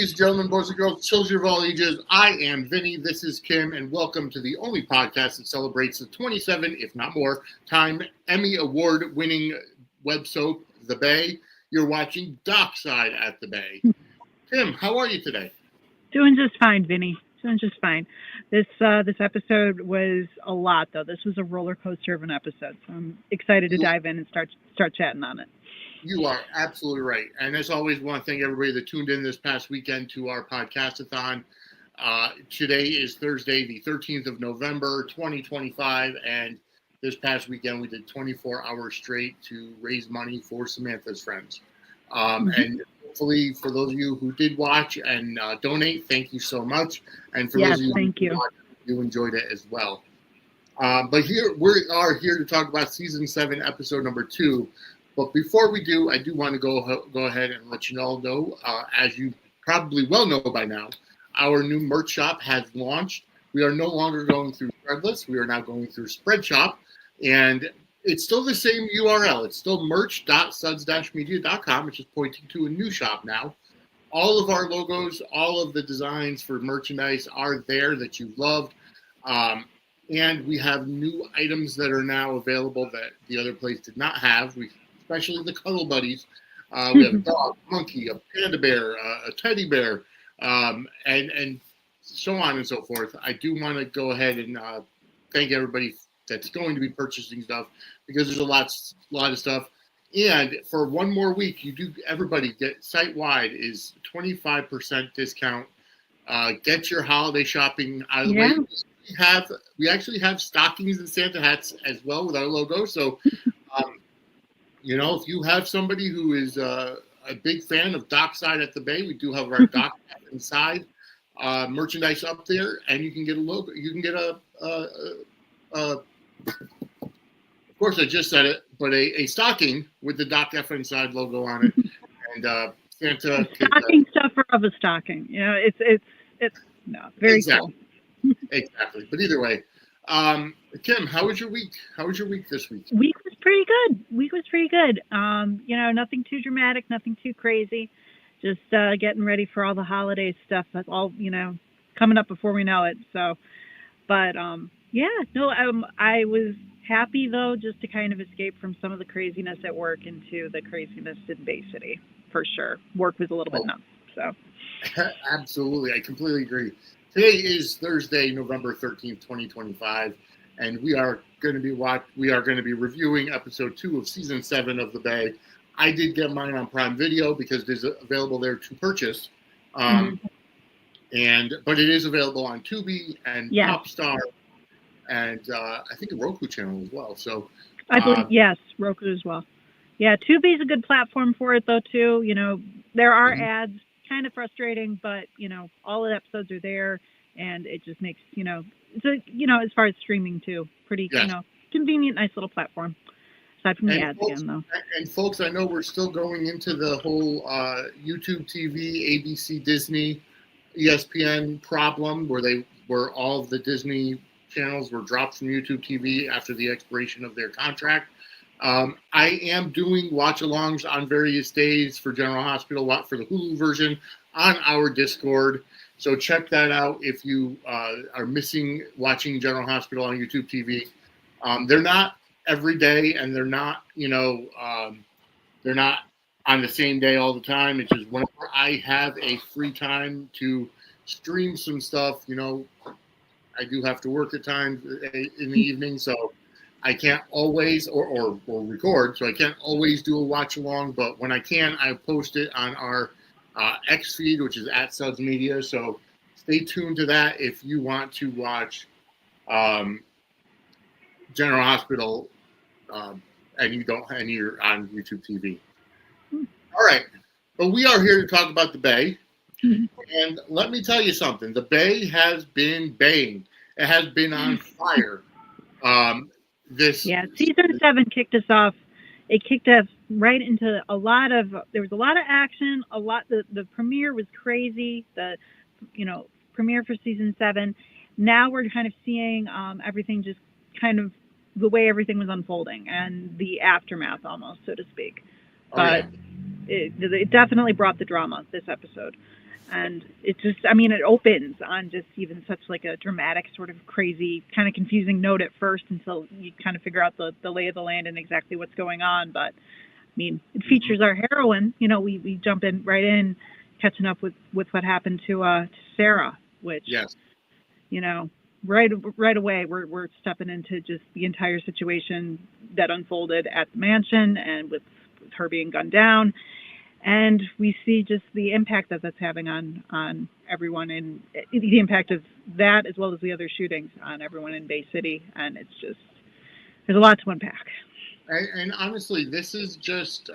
Ladies and gentlemen, boys and girls, children of all ages, I am Vinny, this is Kim, and welcome to the only podcast that celebrates the 27, if not more, time Emmy Award-winning web soap, The Bay. You're watching Dockside at The Bay. Kim, how are you today? Doing just fine, Vinny. Doing just fine. This episode was a lot, though. This was a roller coaster of an episode, so I'm excited to dive in and start chatting on it. You are absolutely right. And as always, I want to thank everybody that tuned in this past weekend to our podcast-a-thon. Today is Thursday, the 13th of November, 2025, and this past weekend we did 24 hours straight to raise money for Samantha's friends. And hopefully for those of you who did watch and donate, thank you so much. And for those of you who didn't watch, you enjoyed it as well. But we are here to talk about Season 7, Episode number 2. But before we do, I do want to go ahead and let you all know, as you probably well know by now, our new merch shop has launched. We are no longer going through Threadless. We are now going through Spreadshop. And it's still the same URL. It's still merch.suds-media.com, which is pointing to a new shop now. All of our logos, all of the designs for merchandise are there that you've loved. And we have new items that are now available that the other place did not have. Especially the Cuddle Buddies. We have a dog, monkey, a panda bear, a teddy bear, and so on and so forth. I do want to go ahead and thank everybody that's going to be purchasing stuff because there's a lot of stuff. And for one more week, everybody get site-wide is 25% discount. Get your holiday shopping out of the way. We actually have stockings and Santa hats as well with our logo. So, if you have somebody who is a big fan of Dockside at the Bay, we do have our Dock inside merchandise up there, and you can get a logo. You can get of course, I just said it, but a stocking with the Dock F inside logo on it, and Santa. Stocking stuffer of a stocking. It's very exactly. Cool. Exactly. But either way, Kim, how was your week? How was your week this week? Week was pretty good. Nothing too dramatic, nothing too crazy. Just getting ready for all the holiday stuff. That's all, coming up before we know it. So, but I was happy though, just to kind of escape from some of the craziness at work into the craziness in Bay City, for sure. Work was a little bit nuts. So, absolutely, I completely agree. Today is Thursday, November 13th, 2025, and we are going to be reviewing episode 2 of season 7 of The Bay. I did get mine on Prime Video because it is available there to purchase. But it is available on Tubi and Popstar and I think a Roku channel as well. So I believe yes, Roku as well. Yeah, Tubi is a good platform for it though too. There are ads. Kind of frustrating, but all the episodes are there, and it just makes it's as far as streaming too, pretty convenient, nice little platform. Aside from the ads again, though. And folks, I know we're still going into the whole YouTube TV, ABC, Disney, ESPN problem, where all of the Disney channels were dropped from YouTube TV after the expiration of their contract. I am doing watch-alongs on various days for General Hospital, for the Hulu version on our Discord. So check that out if you are missing watching General Hospital on YouTube TV. They're not every day, and they're not, they're not on the same day all the time. It's just whenever I have a free time to stream some stuff. I do have to work at times in the evening, so I can't always, or record, so I can't always do a watch along, but when I can, I post it on our X feed, which is at Suds Media. So stay tuned to that if you want to watch General Hospital and you're on YouTube TV. All right, but we are here to talk about the Bay, and let me tell you something: the Bay has been baying. It has been on fire. Season 7 kicked us off. It kicked us right into there was a lot of action, the premiere was crazy, the premiere for season 7. Now we're kind of seeing everything just kind of the way everything was unfolding and the aftermath almost, so to speak. But it definitely brought the drama, this episode. And it just, I mean, it opens on just even such like a dramatic, sort of crazy, kind of confusing note at first until you kind of figure out the lay of the land and exactly what's going on. But I mean, it features our heroine. You know, we jump in right in, catching up with what happened to Sarah, which, yes, you know, right away we're stepping into just the entire situation that unfolded at the mansion, and with her being gunned down. And we see just the impact that that's having on everyone, and the impact of that as well as the other shootings on everyone in Bay City. And it's just, there's a lot to unpack. and honestly, this is just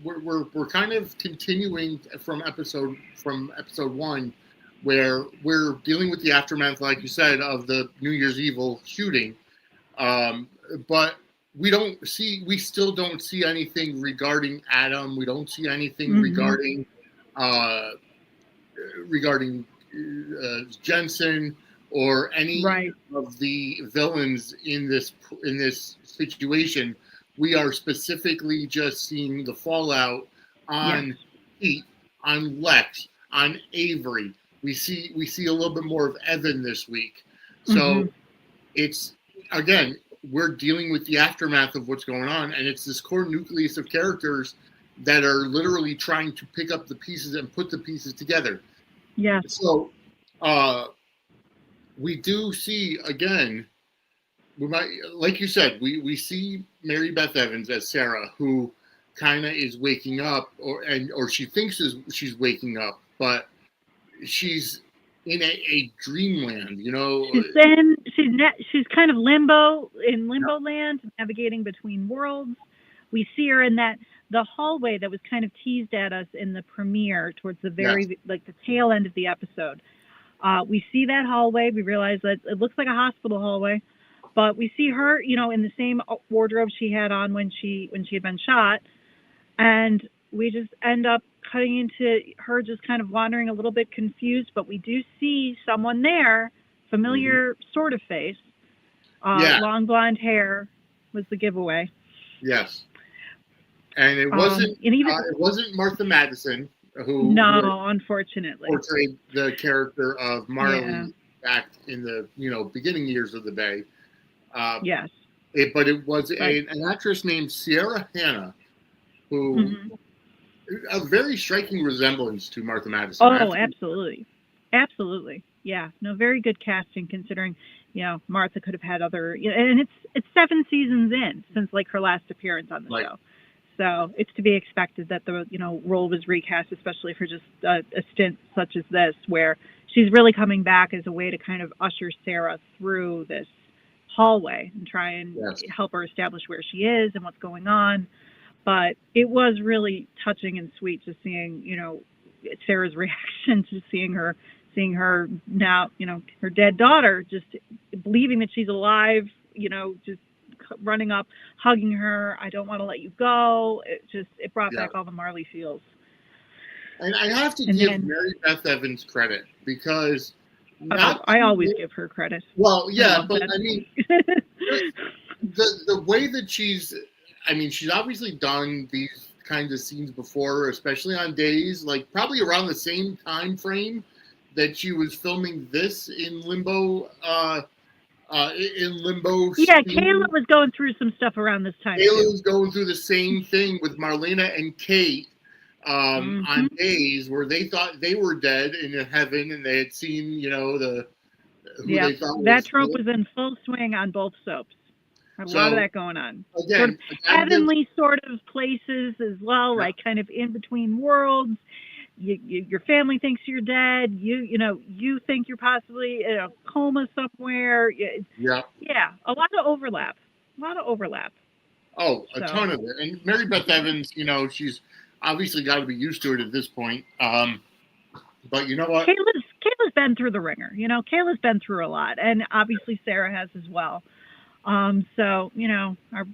we're kind of continuing from episode one, where we're dealing with the aftermath, like you said, of the New Year's Evil shooting, but we still don't see anything regarding Adam. We don't see anything regarding Jensen or any of the villains in this situation. We are specifically just seeing the fallout on Pete, on Lex, on Avery. We see a little bit more of Evan this week. So it's, again, we're dealing with the aftermath of what's going on, and it's this core nucleus of characters that are literally trying to pick up the pieces and put the pieces together. Yeah. So we do see, again, like you said, we see Mary Beth Evans as Sarah, who kind of is waking up, or she thinks she's waking up, but she's in a dreamland, you know. She's kind of limbo land, navigating between worlds. We see her in the hallway that was kind of teased at us in the premiere towards the very like the tail end of the episode. We see that hallway. We realize that it looks like a hospital hallway, but we see her, you know, in the same wardrobe she had on when she had been shot, and we just end up cutting into her just kind of wandering a little bit confused, but we do see someone there, familiar sort of face, long blonde hair was the giveaway. Yes. And it wasn't it wasn't Martha Madison who unfortunately portrayed the character of Marley back in the beginning years of the Bay. Yes. But it was an actress named Sierra Hanna, who a very striking resemblance to Martha Madison. Oh, absolutely. Absolutely. Yeah. No, very good casting considering, Martha could have had other, and it's 7 seasons in since like her last appearance on the show. So it's to be expected that the, role was recast, especially for just a stint such as this, where she's really coming back as a way to kind of usher Sarah through this hallway and try and help her establish where she is and what's going on. But it was really touching and sweet just seeing, Sarah's reaction to seeing her now, her dead daughter, just believing that she's alive, just running up, hugging her. I don't want to let you go. It brought back all the Marley feels. And I have to give Mary Beth Evans credit because I always give her credit. Well, yeah, but I mean, the way that she's obviously done these kinds of scenes before, especially on days like probably around the same time frame that she was filming this in Limbo. Yeah, Kayla was going through some stuff around this time. Kayla was going through the same thing with Marlena and Kate on days where they thought they were dead in heaven, and they had seen, they thought that trope was in full swing on both soaps. A lot of that going on. Again, heavenly sort of places as well, like kind of in between worlds. Your family thinks you're dead. You think you're possibly in a coma somewhere. Yeah, a lot of overlap. Oh, a ton of it. And Mary Beth Evans, she's obviously got to be used to it at this point. But you know what? Kayla's been through the ringer. Kayla's been through a lot, and obviously Sarah has as well. So our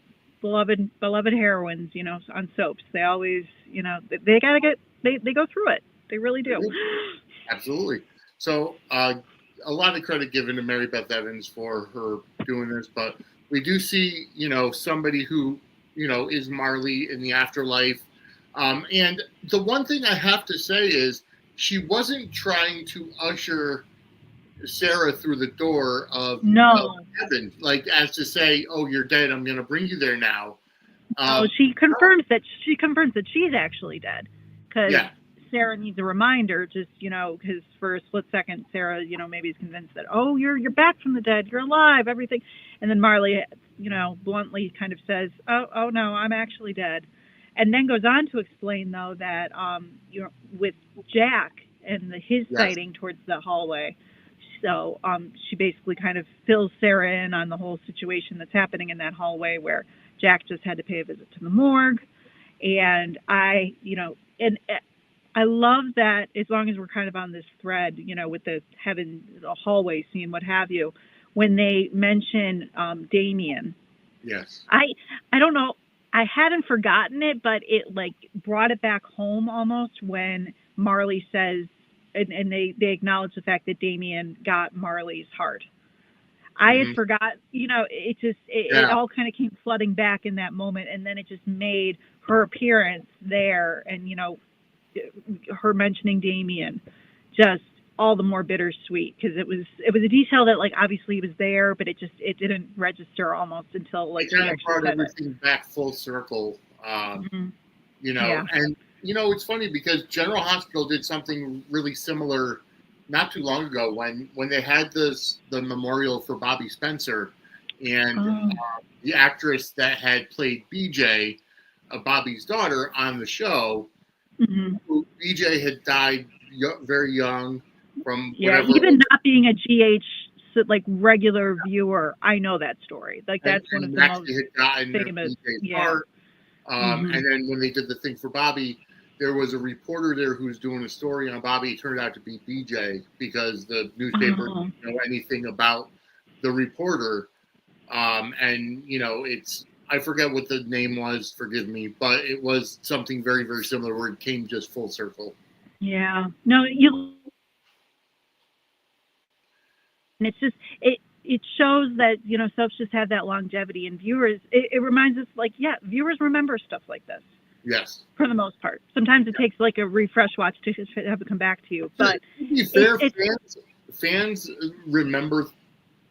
beloved heroines, on soaps, they always, they gotta get. They go through it. They really do. Absolutely. So a lot of credit given to Mary Beth Evans for her doing this, but we do see, somebody who, is Marley in the afterlife. And the one thing I have to say is she wasn't trying to usher Sarah through the door of heaven, like as to say, "Oh, you're dead. I'm going to bring you there now." She confirms that she's actually dead, because yeah. Sarah needs a reminder. Just because for a split second, Sarah maybe is convinced that, oh, you're back from the dead, you're alive, everything, and then Marley bluntly kind of says, oh no, I'm actually dead, and then goes on to explain though that with Jack and his sighting towards the hallway. So she basically kind of fills Sarah in on the whole situation that's happening in that hallway, where Jack just had to pay a visit to the morgue. And I love that, as long as we're kind of on this thread, with the hallway scene, what have you, when they mention Damian. Yes. I don't know. I hadn't forgotten it, but it brought it back home almost when Marley says, and they acknowledge the fact that Damian got Marley's heart. I had forgot, it all kind of came flooding back in that moment, and then it just made her appearance there and, her mentioning Damian just all the more bittersweet, because it was a detail that obviously was there, but it didn't register almost until it kind of brought everything back full circle, and it's funny because General Hospital did something really similar not too long ago when they had the memorial for Bobby Spencer, and the actress that had played BJ, Bobby's daughter, on the show. BJ had died very young from whatever. Even not being a GH regular viewer, I know that story. That's one of the most famous. Part. And then when they did the thing for Bobby, there was a reporter there who was doing a story on Bobby. It turned out to be BJ because the newspaper didn't know anything about the reporter. And I forget what the name was, forgive me, but it was something very, very similar where it came just full circle. Yeah. No, and it's just, it shows that, soaps just have that longevity, and viewers, it reminds us, viewers remember stuff like this. Yes. For the most part. Sometimes it takes a refresh watch to have it come back to you. But to be fair, fans remember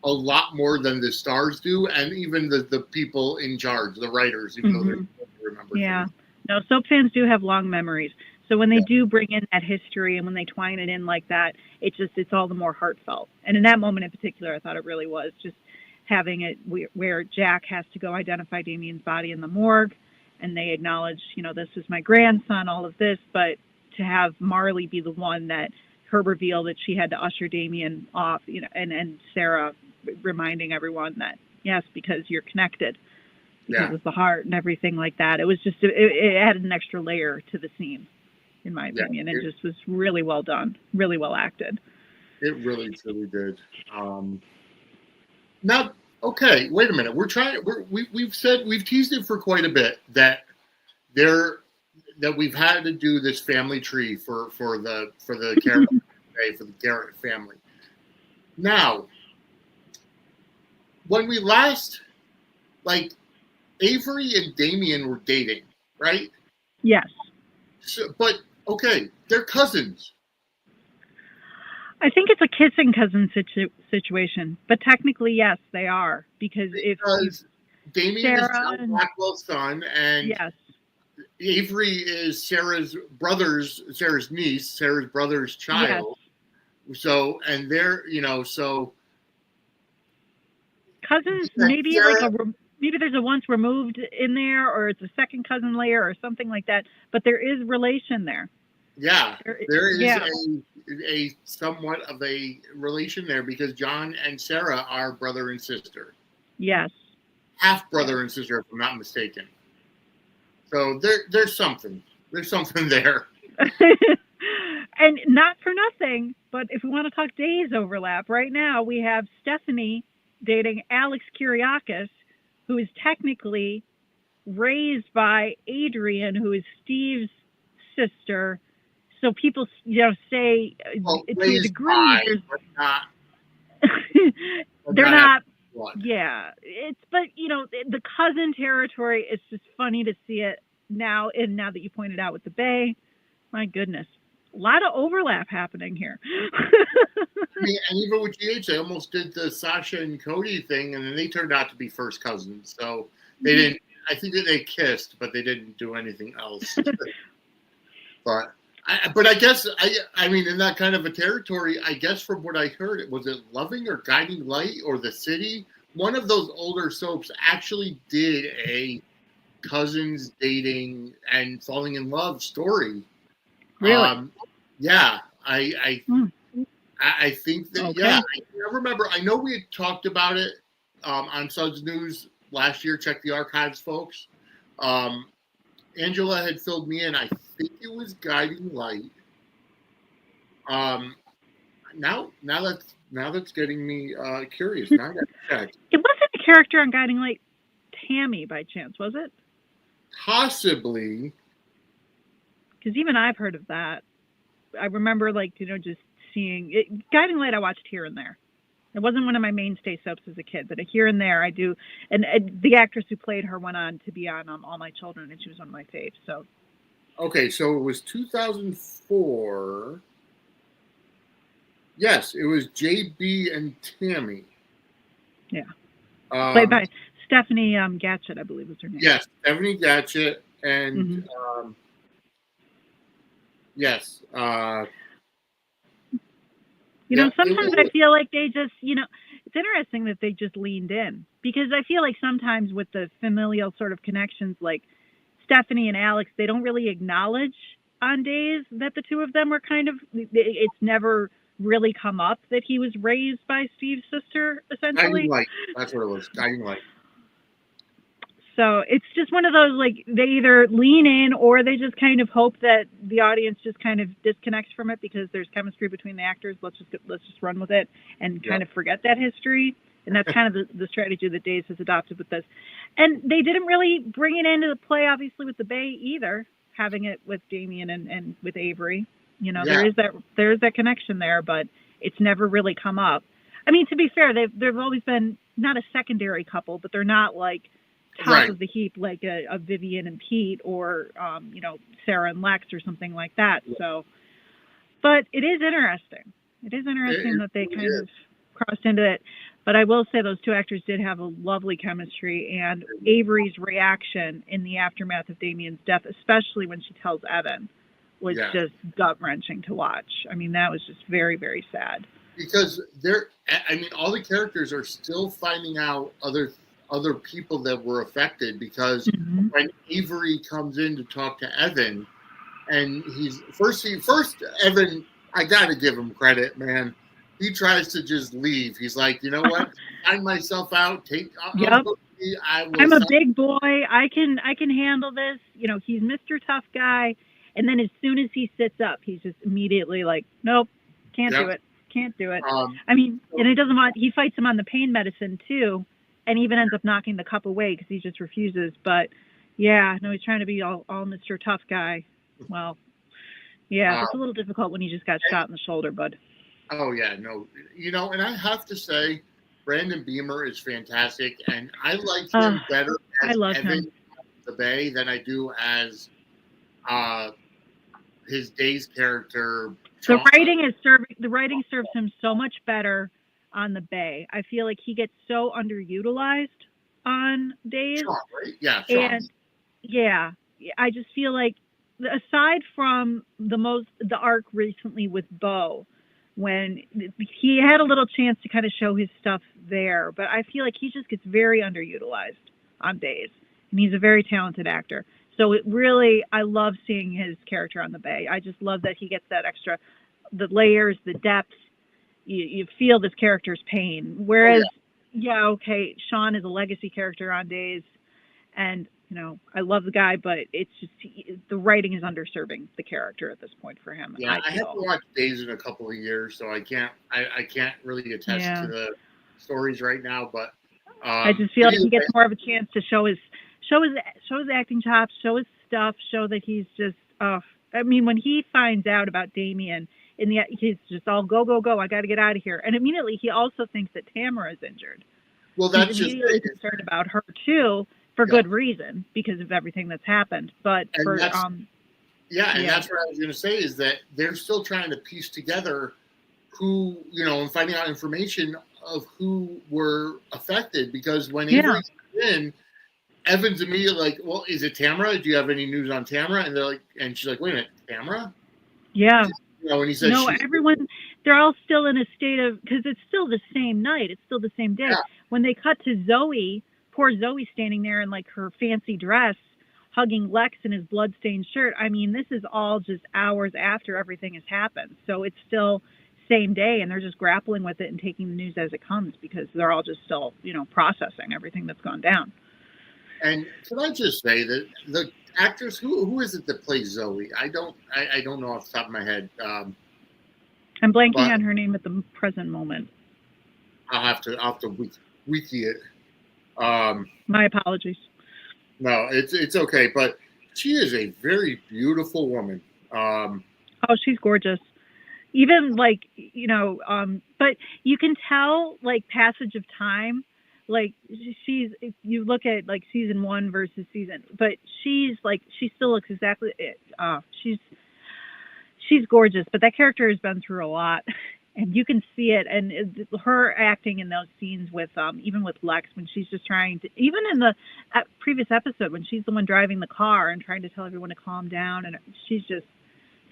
a lot more than the stars do, and even the people in charge, the writers, even though they remember. Yeah. No, soap fans do have long memories. So when they do bring in that history and when they twine it in like that, it's all the more heartfelt. And in that moment in particular, I thought it really was just having it where Jack has to go identify Damian's body in the morgue, and they acknowledge, this is my grandson, all of this, but to have Marley be the one that her reveal that she had to usher Damian off, and Sarah reminding everyone that, yes, because you're connected, because of the heart and everything like that. It was just, it added an extra layer to the scene, in my opinion. It just was really well done, really well acted. It really, truly did. Now, okay, wait a minute. We've teased it for quite a bit that we've had to do this family tree for the Garrett for the Garrett family. Now, when we last, Avery and Damian were dating, right? Yes. So, but okay, they're cousins. I think it's a kissing cousin situation, but technically, yes, they are, because Damian is John Blackwell's son, and Avery is Sarah's niece, Sarah's brother's child. Yes. So, and they're, cousins, maybe maybe there's a once removed in there, or it's a second cousin layer or something like that, but there is relation there. Yeah, there is a somewhat of a relation there, because John and Sarah are brother and sister. Yes. Half brother and sister, if I'm not mistaken. So there's something. There's something there. And not for nothing, but if we want to talk days overlap, right now we have Stephanie dating Alex Kyriakis, who is technically raised by Adrian, who is Steve's sister. So people, say to a degree, they're not. Yeah, but the cousin territory is just funny to see it now. And now that you pointed out with the Bay, my goodness, lot of overlap happening here. I mean, and even with GH, they almost did the Sasha and Cody thing, and then they turned out to be first cousins. So they didn't. I think that they kissed, but they didn't do anything else. But I guess I mean, in that kind of a territory, I guess from what I heard, was it Loving or Guiding Light or The City? One of those older soaps actually did a cousins dating and falling in love story. Really? Yeah, I think that, Okay. yeah, I remember, I know we had talked about it on Suds News last year. Check the archives, folks. Angela had filled me in. I think it was Guiding Light. Now that's getting me curious. Now I got to check. It wasn't a character on Guiding Light Tammy by chance, was it? Possibly. Because even I've heard of that. I remember, just seeing it. Guiding Light I watched here and there. It wasn't one of my mainstay soaps as a kid, but here and there I do. And the actress who played her went on to be on All My Children, and she was one of my faves. So. Okay, so it was 2004. Yes, it was JB and Tammy. Yeah. Played by Stephanie Gatchett, I believe was her name. Yes, Stephanie Gatchett, and yes. Sometimes I feel like they just, it's interesting that they just leaned in, because I feel like sometimes with the familial sort of connections, like Stephanie and Alex, they don't really acknowledge on Days that the two of them were it's never really come up that he was raised by Steve's sister, essentially. Guiding Light. That's what it was. Guiding Light. So it's just one of those, they either lean in or they just kind of hope that the audience just kind of disconnects from it because there's chemistry between the actors. Let's just run with it and kind of forget that history. And that's kind of the strategy that Days has adopted with this. And they didn't really bring it into the play, obviously, with the Bay either, having it with Damian and with Avery. There is that connection there, but it's never really come up. I mean, to be fair, they've always been not a secondary couple, but they're not top of the heap like a Vivian and Pete or Sarah and Lex or something like that. So, but it is interesting. It is interesting that they kind of crossed into it. But I will say those two actors did have a lovely chemistry, and Avery's reaction in the aftermath of Damian's death, especially when she tells Evan, was just gut-wrenching to watch. I mean, that was just very, very sad. Because all the characters are still finding out other people that were affected, because when Avery comes in to talk to Evan, and he's first Evan, I gotta give him credit, man. He tries to just leave. He's like, you know what? Find myself out. I'm a big boy. I can handle this. He's Mr. Tough Guy. And then as soon as he sits up, he's just immediately like, nope, can't do it. Can't do it. And he fights him on the pain medicine too, and even ends up knocking the cup away because he just refuses. But yeah, no, he's trying to be all Mr. Tough Guy. Well, yeah, it's a little difficult when you just got shot in the shoulder, bud. Oh yeah, no, and I have to say, Brandon Beamer is fantastic, and I like him better as Evan the Bay than I do as his Days character. The writing serves him so much better on the Bay. I feel like he gets so underutilized on Days. Sean, right? Yeah, Sean. And yeah, I just feel like aside from the arc recently with Bo, when he had a little chance to kind of show his stuff there, but I feel like he just gets very underutilized on Days, and he's a very talented actor. So I love seeing his character on the Bay. I just love that he gets that extra, the layers, the depth. You feel this character's pain. Whereas, Sean is a legacy character on Days, and I love the guy, but it's just the writing is underserving the character at this point for him. Yeah, I haven't watched Days in a couple of years, so I can't really attest to the stories right now. But I just feel like he gets more of a chance to show his acting chops, show his stuff, show that he's just. I mean, when he finds out about Damian, he's just all go go go. I got to get out of here, and immediately he also thinks that Tamara is injured. Well, that's he's immediately concerned about her too. For good reason, because of everything that's happened. But Yeah, and Yeah. that's what I was going to say is that they're still trying to piece together who, and finding out information of who were affected. Because when Yeah. Avery comes in, Evan's immediately like, well, is it Tamara? Do you have any news on Tamara? And they're like, and she's like, wait a minute, Tamara? Yeah. And he says, No, everyone, they're all still in a state of, because it's still the same night. It's still the same day. Yeah. When they cut to Zoe, poor Zoe standing there in like her fancy dress, hugging Lex in his bloodstained shirt. I mean, this is all just hours after everything has happened. So it's still same day, and they're just grappling with it and taking the news as it comes because they're all just still, processing everything that's gone down. And can I just say that the actress, who is it that plays Zoe? I don't know off the top of my head. I'm blanking on her name at the present moment. I'll have to wiki it. My apologies. No, it's okay, but she is a very beautiful woman. Oh, she's gorgeous. Even like, but you can tell like passage of time. Like she's, if you look at like season 1 versus but she still looks exactly it. She's gorgeous, but that character has been through a lot, and you can see it. And her acting in those scenes with even with Lex, when she's just trying to, even in the previous episode when she's the one driving the car and trying to tell everyone to calm down, and she's just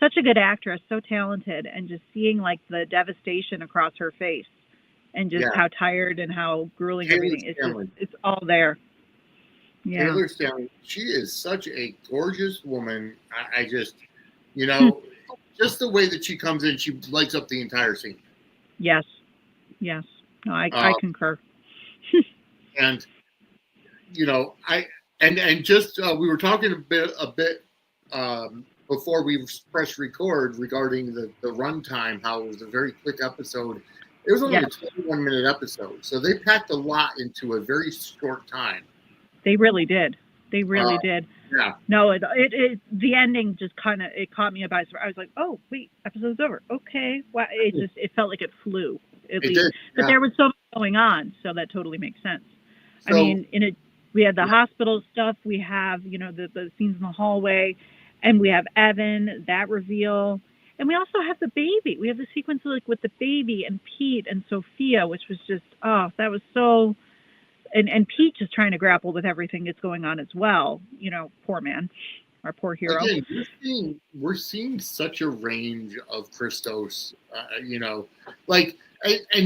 such a good actress, so talented, and just seeing like the devastation across her face. And just how tired and how grueling everything is. It's all there. Yeah. Taylor Stanley, she is such a gorgeous woman. I just, just the way that she comes in, she lights up the entire scene. Yes. No, I concur. And, and just we were talking a bit before we pressed record regarding the runtime, how it was a very quick episode. It was only a 21-minute episode, so they packed a lot into a very short time. They really did. They really did. Yeah. No, the ending just it caught me by surprise. I was like, oh wait, episode's over. Okay. Well, it felt like it flew. At least. Did. But there was so much going on, so that totally makes sense. So, I mean, we had the hospital stuff. We have the scenes in the hallway, and we have Evan, that reveal. And we also have the baby. We have the sequence with the baby and Pete and Sophia, which was just, that was so, and Pete just trying to grapple with everything that's going on as well. Poor man, our poor hero. Again, we're seeing such a range of Christos, and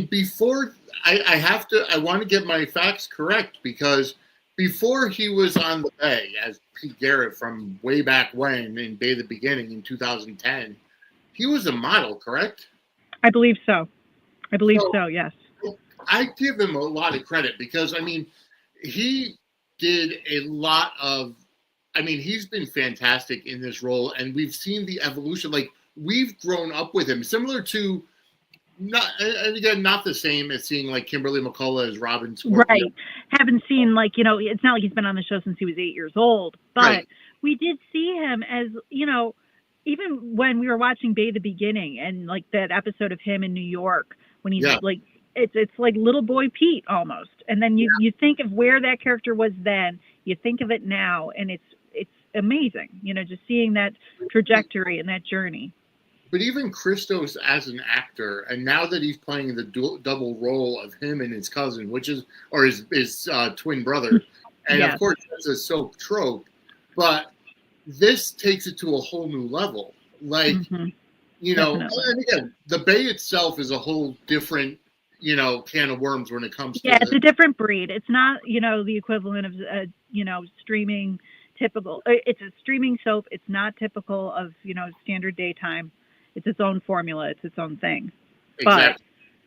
before, I want to get my facts correct, because before he was on the Bay as Pete Garrett from way back when in Bay the Beginning in 2010, he was a model, correct? I believe so. Yes. I give him a lot of credit because, he did a lot of, he's been fantastic in this role, and we've seen the evolution. Like, we've grown up with him, similar to, not the same as seeing, like, Kimberly McCullough as Robin Scorpio. Right. Haven't seen, it's not like he's been on the show since he was 8 years old, but we did see him as, even when we were watching Bay the Beginning and like that episode of him in New York when he's like, it's like little boy Pete almost. And then you think of where that character was then, you think of it now, and it's amazing, just seeing that trajectory and that journey. But even Christos as an actor, and now that he's playing the double role of him and his cousin, his twin brother, and of course that's a soap trope, but this takes it to a whole new level. Like, and again, the Bay itself is a whole different, can of worms when it comes to it's a different breed. It's not, the equivalent of, streaming typical. It's a streaming soap. It's not typical of, standard daytime. It's its own formula. It's its own thing. Exactly.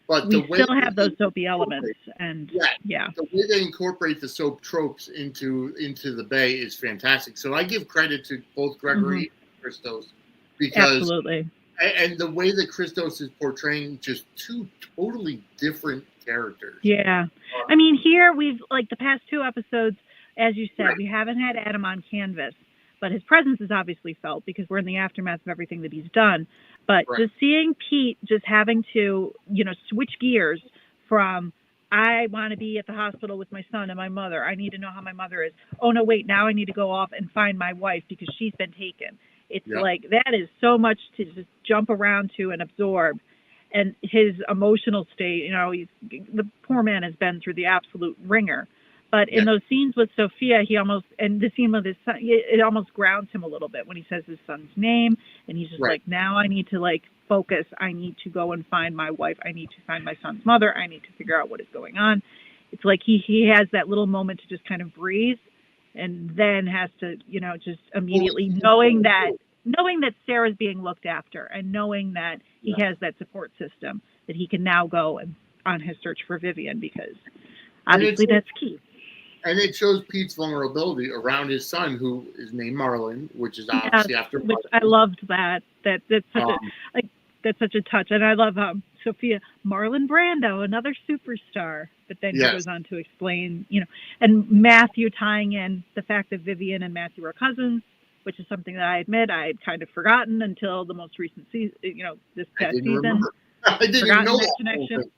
But we still have those soapy elements, and the way they incorporate the soap tropes into the Bay is fantastic. So I give credit to both Gregory and Christos, because absolutely, and the way that Christos is portraying just two totally different characters. Yeah, here we've the past 2 episodes, as you said, we haven't had Adam on canvas, but his presence is obviously felt because we're in the aftermath of everything that he's done. But just seeing Pete just having to, switch gears from, I want to be at the hospital with my son and my mother. I need to know how my mother is. Oh, no, wait, now I need to go off and find my wife because she's been taken. It's Yeah. like that is so much to just jump around to and absorb. And his emotional state, you know, the poor man has been through the absolute ringer. But in Yeah. those scenes with Sophia, he almost, and the scene with his son, it almost grounds him a little bit when he says his son's name, and he's just Right. like, now I need to like focus. I need to go and find my wife. I need to find my son's mother. I need to figure out what is going on. It's like he has that little moment to just kind of breathe, and then has to, you know, just immediately knowing that Sarah's being looked after, and knowing that he has that support system, that he can now go and on his search for Vivian, because obviously that's key. And it shows Pete's vulnerability around his son, who is named Marlon, which is obviously after. Which I loved that. That's such a touch, and I love Sophia, Marlon Brando, another superstar. But then he goes on to explain, you know, and Matthew tying in the fact that Vivian and Matthew are cousins, which is something that I admit I had kind of forgotten until the most recent season, you know, this past season. I didn't know that connection.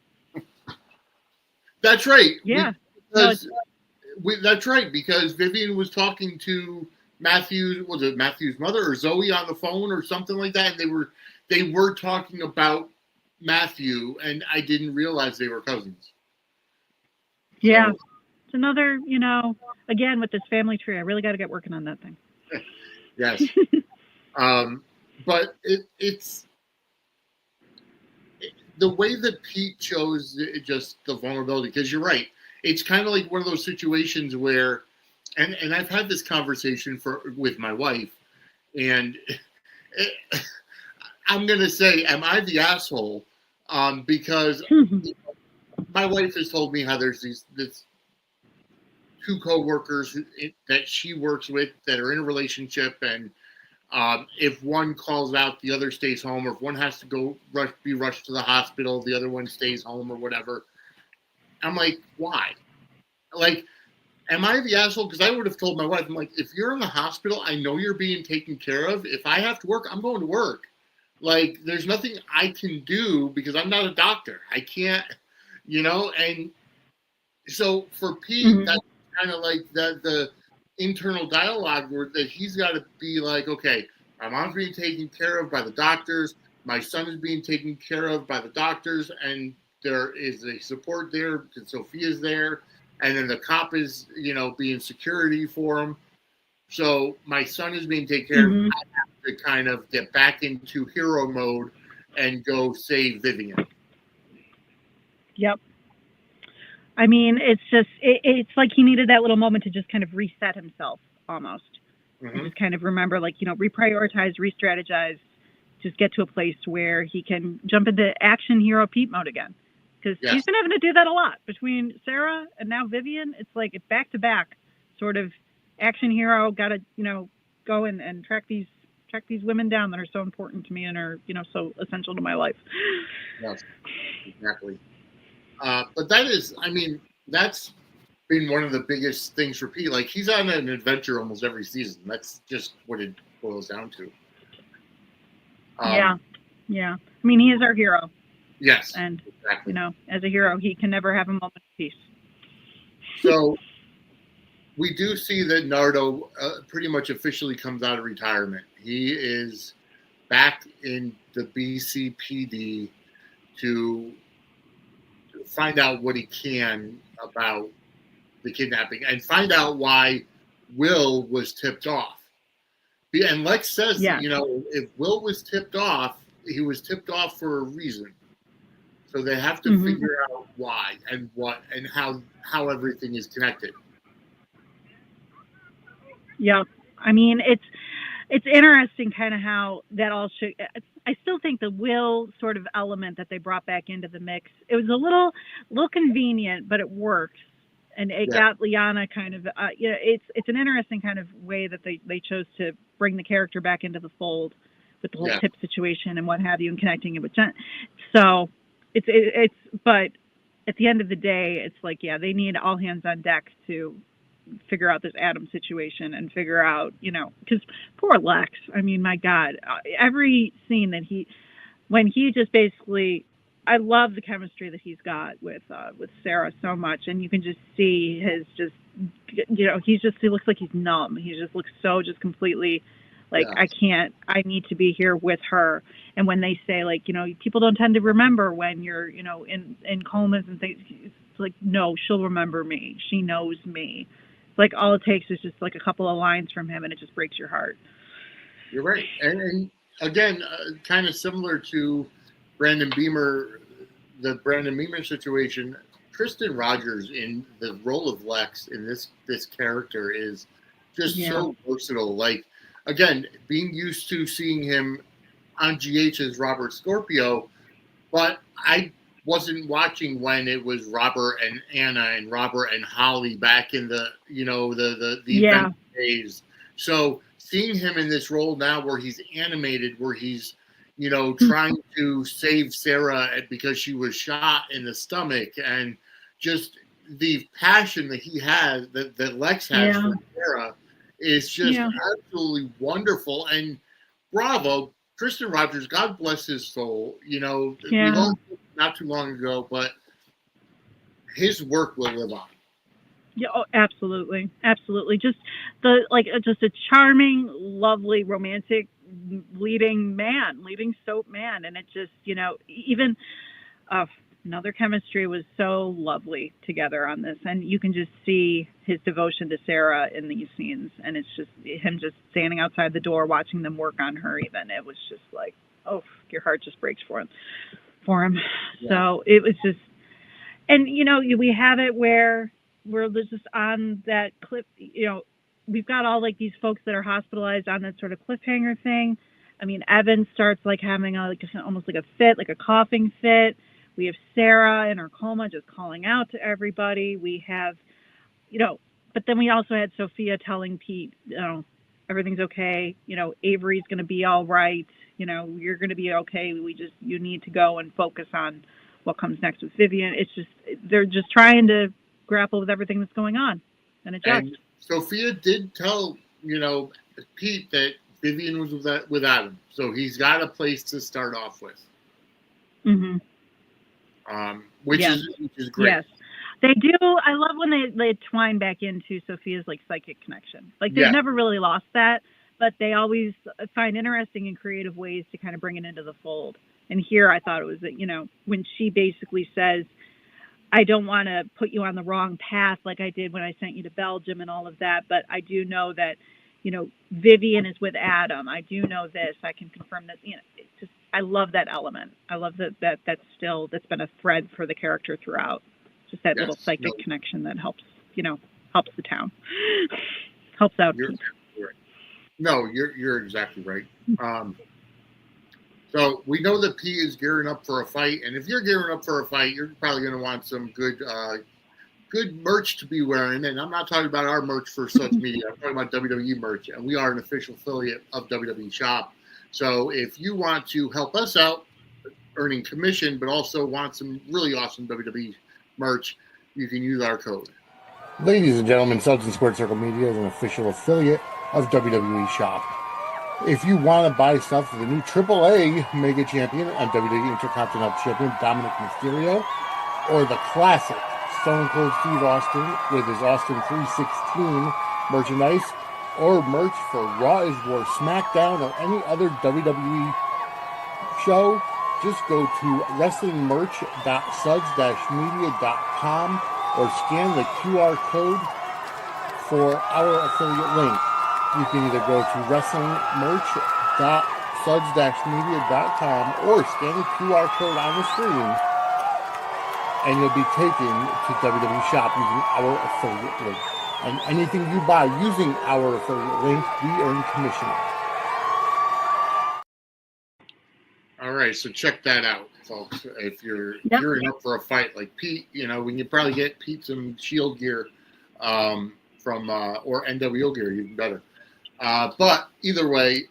That's right. Yeah. That's right, because Vivian was talking to Matthew's mother or Zoe on the phone or something like that, and they were talking about Matthew, and I didn't realize they were cousins. Yeah. So, it's another, you know, again with this family tree, I really got to get working on that thing. Yes. But it's the way that Pete chose just the vulnerability, because you're right. It's kind of like one of those situations where, and I've had this conversation with my wife, and I'm going to say, am I the asshole? Because my wife has told me how there's these two co-workers that she works with that are in a relationship, and if one calls out, the other stays home, or if one has to be rushed to the hospital, the other one stays home or whatever. I'm like, why? Like, am I the asshole? Because I would have told my wife, I'm like, if you're in the hospital, I know you're being taken care of. If I have to work, I'm going to work. Like, there's nothing I can do because I'm not a doctor. I can't, you know? And so for Pete, that's kind of like the internal dialogue where that he's got to be like, okay, my mom's being taken care of by the doctors. My son is being taken care of by the doctors. And there is a support there because Sophia's there. And then the cop is, you know, being security for him. So my son is being taken care of. I have to kind of get back into hero mode and go save Vivian. Yep. I mean, it's just, it's like he needed that little moment to just kind of reset himself almost. And just kind of remember, like, you know, reprioritize, re-strategize, just get to a place where he can jump into action hero Pete mode again. Because he's been having to do that a lot between Sarah and now Vivian. It's like it's back to back sort of action hero. Got to, you know, go and track these women down that are so important to me and are, you know, so essential to my life. Yes, exactly. But that is, I mean, that's been one of the biggest things for Pete. Like, he's on an adventure almost every season. That's just what it boils down to. Yeah. I mean, he is our hero. Yes, and exactly. You know, as a hero, he can never have a moment of peace. So we do see that Nardo pretty much officially comes out of retirement. He is back in the BCPD to find out what he can about the kidnapping and find out why Will was tipped off. And Lex says, you know, if Will was tipped off, he was tipped off for a reason. So they have to figure out why and what and how everything is connected. Yeah, I mean, it's interesting kind of how that all should. I still think the Will sort of element that they brought back into the mix, it was a little convenient, but it worked, and it got Liana kind of. You know, it's an interesting kind of way that they chose to bring the character back into the fold with the whole tip situation and what have you, and connecting it with Jen. So. It's but at the end of the day, it's like, they need all hands on deck to figure out this Adam situation and figure out, you know, because poor Lex, I mean, my God, every scene that when he just basically, I love the chemistry that he's got with Sarah so much. And you can just see his just, you know, he looks like he's numb. He just looks so just completely Like, Yeah. I need to be here with her. And when they say, like, people don't tend to remember when you're, in comas and things, it's like, no, she'll remember me. She knows me. It's like all it takes is just like a couple of lines from him and it just breaks your heart. You're right. And again, kind of similar to Brandon Beamer, the Brandon Beamer situation, Tristan Rogers in the role of Lex in this character is just so versatile. Like, again, being used to seeing him on GH as Robert Scorpio, but I wasn't watching when it was Robert and Anna and Robert and Holly back in the event days. So seeing him in this role now where he's animated, where he's trying to save Sarah because she was shot in the stomach, and just the passion that he has, that Lex has for Sarah, is just absolutely wonderful. And bravo, Tristan Rogers, God bless his soul. We lost him not too long ago, but his work will live on. Yeah, oh, absolutely, absolutely. Just just a charming, lovely, romantic leading soap man, and it just, even their chemistry was so lovely together on this, and you can just see his devotion to Sarah in these scenes, and it's just him just standing outside the door watching them work on her. Even it was just like, oh, your heart just breaks for him. Yeah. So it was just, and we have it where we're just on that cliff. We've got all like these folks that are hospitalized on that sort of cliffhanger thing. I mean, Evan starts like having almost like a fit, like a coughing fit. We have Sarah in her coma just calling out to everybody. We have, but then we also had Sophia telling Pete, everything's okay. Avery's going to be all right. You're going to be okay. You need to go and focus on what comes next with Vivian. It's just, they're just trying to grapple with everything that's going on and adjust. And Sophia did tell, Pete that Vivian was with Adam. So he's got a place to start off with. Mm-hmm. Which is great. Yes, they do. I love when they twine back into Sophia's like psychic connection. Like they've never really lost that, but they always find interesting and creative ways to kind of bring it into the fold. And here I thought it was that, when she basically says, I don't want to put you on the wrong path like I did when I sent you to Belgium and all of that, but I do know that, Vivian is with Adam. I do know this. I can confirm that. It's just, I love that element. I love that's been a thread for the character throughout. Just that little psychic connection that helps the town, helps out. You're right. No, you're exactly right. So we know that P is gearing up for a fight, and if you're gearing up for a fight, you're probably going to want some good merch to be wearing. And I'm not talking about our merch for Suds Media. I'm talking about WWE merch, and we are an official affiliate of WWE Shop. So if you want to help us out, earning commission, but also want some really awesome WWE merch, you can use our code. Ladies and gentlemen, Suds and Sports Circle Media is an official affiliate of WWE Shop. If you want to buy stuff for the new AAA Mega Champion and WWE Intercontinental Champion Dominic Mysterio, or the classic Stone Cold Steve Austin with his Austin 316 merchandise, or merch for Raw is War, SmackDown, or any other WWE show, just go to wrestlingmerch.suds-media.com or scan the QR code for our affiliate link. You can either go to wrestlingmerch.suds-media.com or scan the QR code on the screen, and you'll be taken to WWE Shop using our affiliate link. And anything you buy using our affiliate link, we earn commission. All right, so check that out, folks. If you're gearing up for a fight like Pete, we can probably get Pete some Shield gear from or NWO gear, even better. But either way,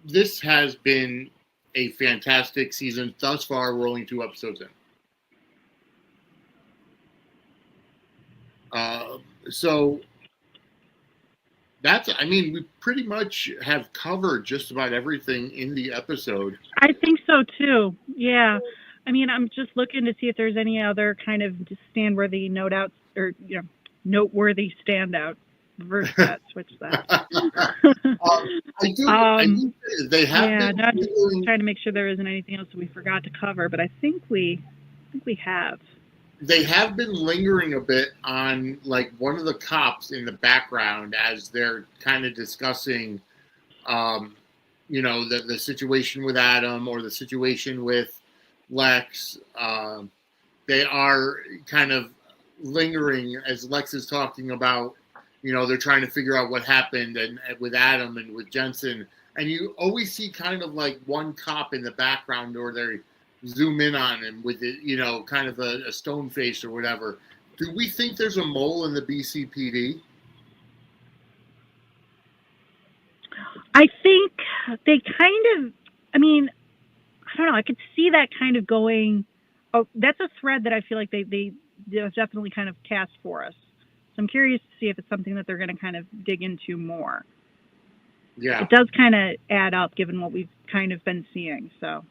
this has been a fantastic season thus far. We're only 2 episodes in. So we pretty much have covered just about everything in the episode. I think so too. Yeah. I'm just looking to see if there's any other kind of noteworthy standout. reverse that, switch that. I do they have yeah, been no, I'm just trying to make sure there isn't anything else that we forgot to cover, but I think we have. They have been lingering a bit on like one of the cops in the background as they're kind of discussing, the situation with Adam or the situation with Lex. They are kind of lingering as Lex is talking about, they're trying to figure out what happened and with Adam and with Jensen. And you always see kind of like one cop in the background, or they zoom in on him with it, kind of a stone face or whatever. Do we think there's a mole in the BCPD? I think they kind of, I don't know, I could see that kind of going. Oh, that's a thread that I feel like they definitely kind of cast for us. So I'm curious to see if it's something that they're going to kind of dig into more. Yeah. It does kind of add up given what we've kind of been seeing. So.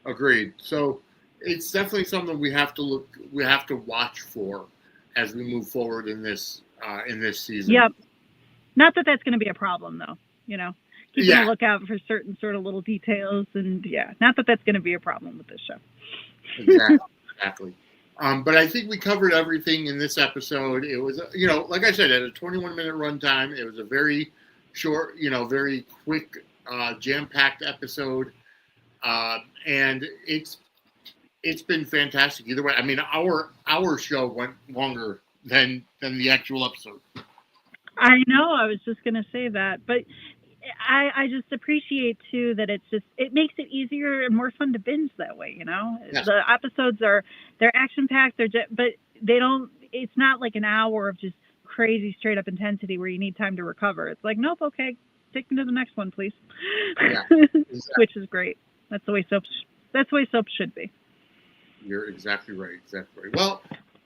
Agreed. So it's definitely something we have to watch for as we move forward in this season. Yep. Not that that's going to be a problem though, keeping a lookout for certain sort of little details, and not that that's going to be a problem with this show. Exactly. But I think we covered everything in this episode. It was, like I said, at a 21-minute runtime, it was a very short, very quick, jam-packed episode. And it's been fantastic either way. I mean, our show went longer than the actual episode. I know. I was just going to say that, but I just appreciate too that it makes it easier and more fun to binge that way. Yes. The episodes they're action packed. But they don't. It's not like an hour of just crazy straight up intensity where you need time to recover. It's like, nope, okay, take me to the next one, please. Yeah, exactly. Which is great. That's the way soap should be. You're exactly right. Exactly right. Well,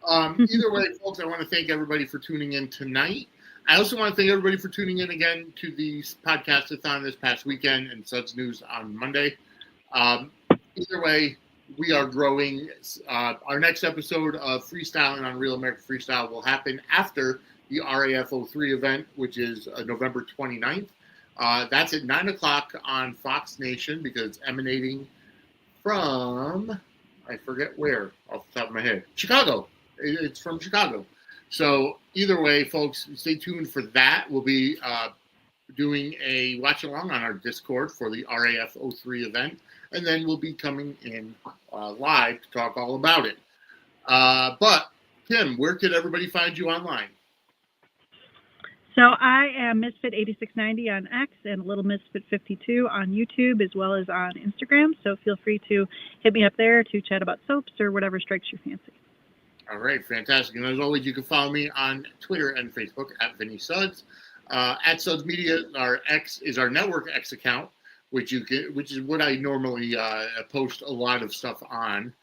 either way, folks, I want to thank everybody for tuning in tonight. I also want to thank everybody for tuning in again to the podcast-a-thon this past weekend and Suds News on Monday. Either way, we are growing. Our next episode of Freestyling on Real American Freestyle will happen after the RAF 03 event, which is November 29th. That's at 9 o'clock on Fox Nation because it's emanating from, I forget where, off the top of my head, Chicago. It's from Chicago. So either way, folks, stay tuned for that. We'll be doing a watch-along on our Discord for the RAF 03 event, and then we'll be coming in live to talk all about it. But, Kim, where could everybody find you online? So I am Misfit8690 on X and Little Misfit52 on YouTube as well as on Instagram. So feel free to hit me up there to chat about soaps or whatever strikes your fancy. All right, fantastic. And as always, you can follow me on Twitter and Facebook at Vinny Suds. At Suds Media, our X is our network X account, which is what I normally post a lot of stuff on.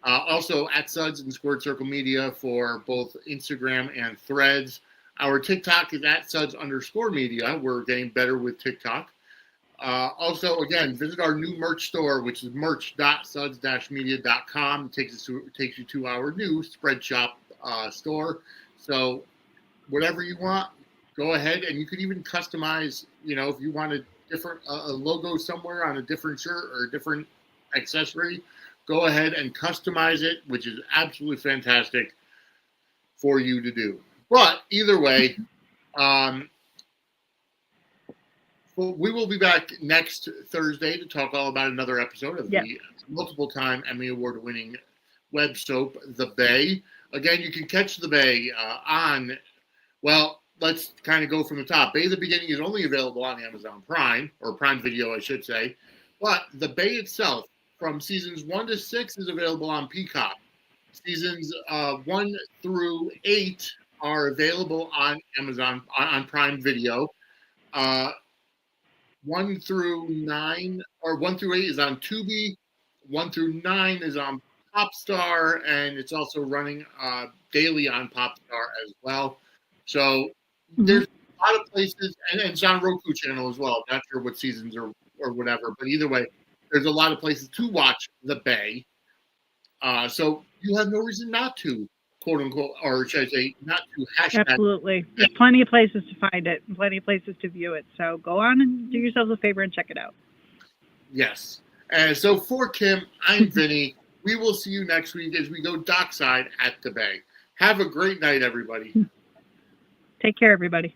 Also at Suds and Squared Circle Media for both Instagram and Threads. Our TikTok is at Suds_media. We're getting better with TikTok. Also, again, visit our new merch store, which is merch.suds-media.com. It takes you to our new spread shop store. So whatever you want, go ahead, and you could even customize, if you want a different logo somewhere on a different shirt or a different accessory, go ahead and customize it, which is absolutely fantastic for you to do. But either way, we will be back next Thursday to talk all about another episode of the multiple-time Emmy Award-winning web soap, The Bay. Again, you can catch The Bay on, let's kind of go from the top. Bay the Beginning is only available on Amazon Prime, or Prime Video, I should say. But The Bay itself, from seasons 1 to 6, is available on Peacock. Seasons 1 through 8 are available on Amazon, on Prime Video. 1 through 9, or 1 through 8 is on Tubi. 1 through 9 is on Popstar, and it's also running daily on Popstar as well. So there's a lot of places, and it's on Roku channel as well. I'm not sure what seasons or whatever, but either way, there's a lot of places to watch The Bay. So you have no reason not to quote unquote, or should I say, not to hashtag. Absolutely. There's plenty of places to find it and plenty of places to view it. So go on and do yourselves a favor and check it out. Yes. And so for Kim, I'm Vinny. We will see you next week as we go dockside at the Bay. Have a great night, everybody. Take care, everybody.